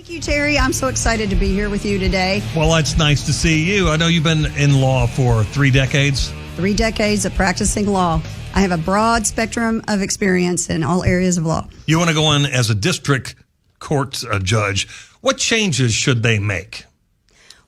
Thank you, Terry. I'm so excited to be here with you today. Well, it's nice to see you. I know you've been in law for 3 decades. 3 decades of practicing law. I have a broad spectrum of experience in all areas of law. You want to go in as a district court judge. What changes should they make?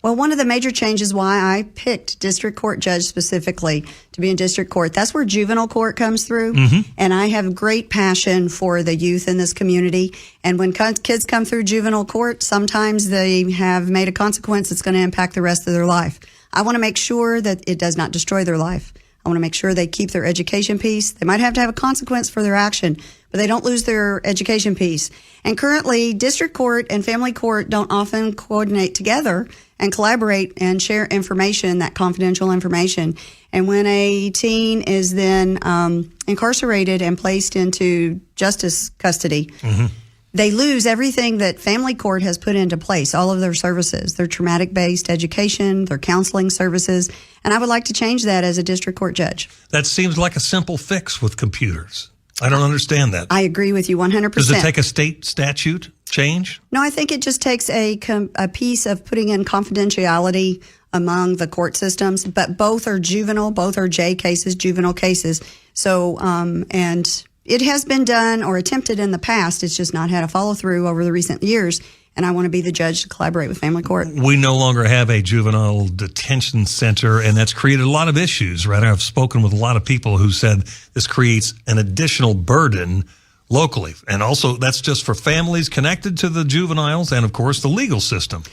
Well, one of the major changes why I picked district court judge specifically to be in district court, that's where juvenile court comes through. And I have great passion for the youth in this community. And when kids come through juvenile court, sometimes they have made a consequence that's going to impact the rest of their life. I want to make sure that it does not destroy their life. I want to make sure they keep their education piece. They might have to have a consequence for their action, but they don't lose their education piece. And currently, district court and family court don't often coordinate together and collaborate and share information, that confidential information. And when a teen is then incarcerated and placed into justice custody, they lose everything that family court has put into place, all of their services, their traumatic-based education, their counseling services. And I would like to change that as a district court judge. That seems like a simple fix with computers. I don't understand that. I agree with you 100%. Does it take a state statute change? No, I think it just takes a piece of putting in confidentiality among the court systems, but both are juvenile, both are J cases, juvenile cases. So, and it has been done or attempted in the past. It's just not had a follow through over the recent years. And I want to be the judge to collaborate with family court. We no longer have a juvenile detention center, and that's created a lot of issues, right? I've spoken with a lot of people who said this creates an additional burden locally. And also, that's just for families connected to the juveniles and, of course, the legal system.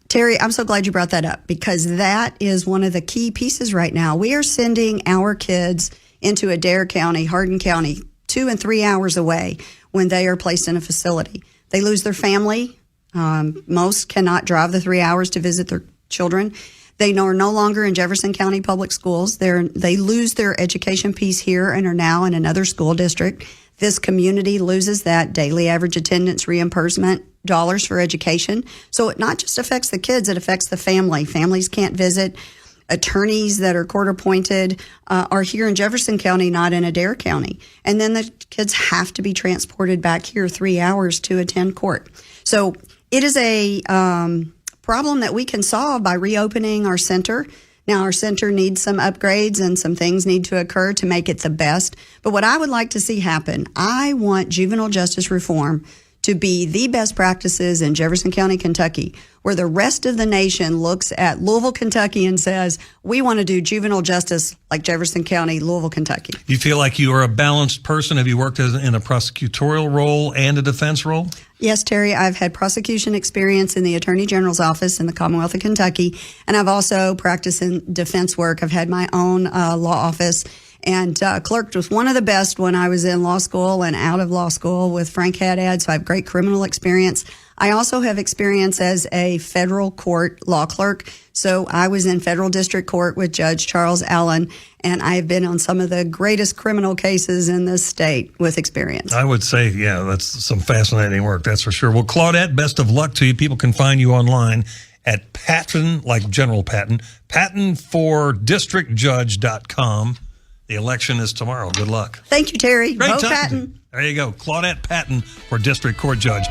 Terry, I'm so glad you brought that up because that is one of the key pieces right now. We are sending our kids into Adair County, Hardin County, 2 and 3 hours away when they are placed in a facility. They lose their family. Most cannot drive the 3 hours to visit their children. They are no longer in Jefferson County Public Schools. They lose their education piece here and are now in another school district. This community loses that daily average attendance reimbursement dollars for education. So it not just affects the kids, it affects the family. Families can't visit. Attorneys that are court appointed are here in Jefferson County, not in Adair County. And then the kids have to be transported back here 3 hours to attend court. So it is a problem that we can solve by reopening our center. Now, our center needs some upgrades and some things need to occur to make it the best. But what I would like to see happen, I want juvenile justice reform to be the best practices in Jefferson County, Kentucky, where the rest of the nation looks at Louisville, Kentucky and says, we want to do juvenile justice like Jefferson County, Louisville, Kentucky. You feel like you are a balanced person? Have you worked in a prosecutorial role and a defense role? Yes, Terry, I've had prosecution experience in the Attorney General's office in the Commonwealth of Kentucky, and I've also practiced in defense work. I've had my own law office and clerked with one of the best when I was in law school and out of law school with Frank Haddad, so I have great criminal experience. I also have experience as a federal court law clerk, so I was in federal district court with Judge Charles Allen, and I have been on some of the greatest criminal cases in this state with experience. I would say, yeah, that's some fascinating work, that's for sure. Well, Claudette, best of luck to you. People can find you online at Patton, like General Patton, pattonfordistrictjudge.com. The election is tomorrow. Good luck. Thank you, Terry. Great Vote talking Patton. to you. There you go. Claudette Patton for District Court Judge.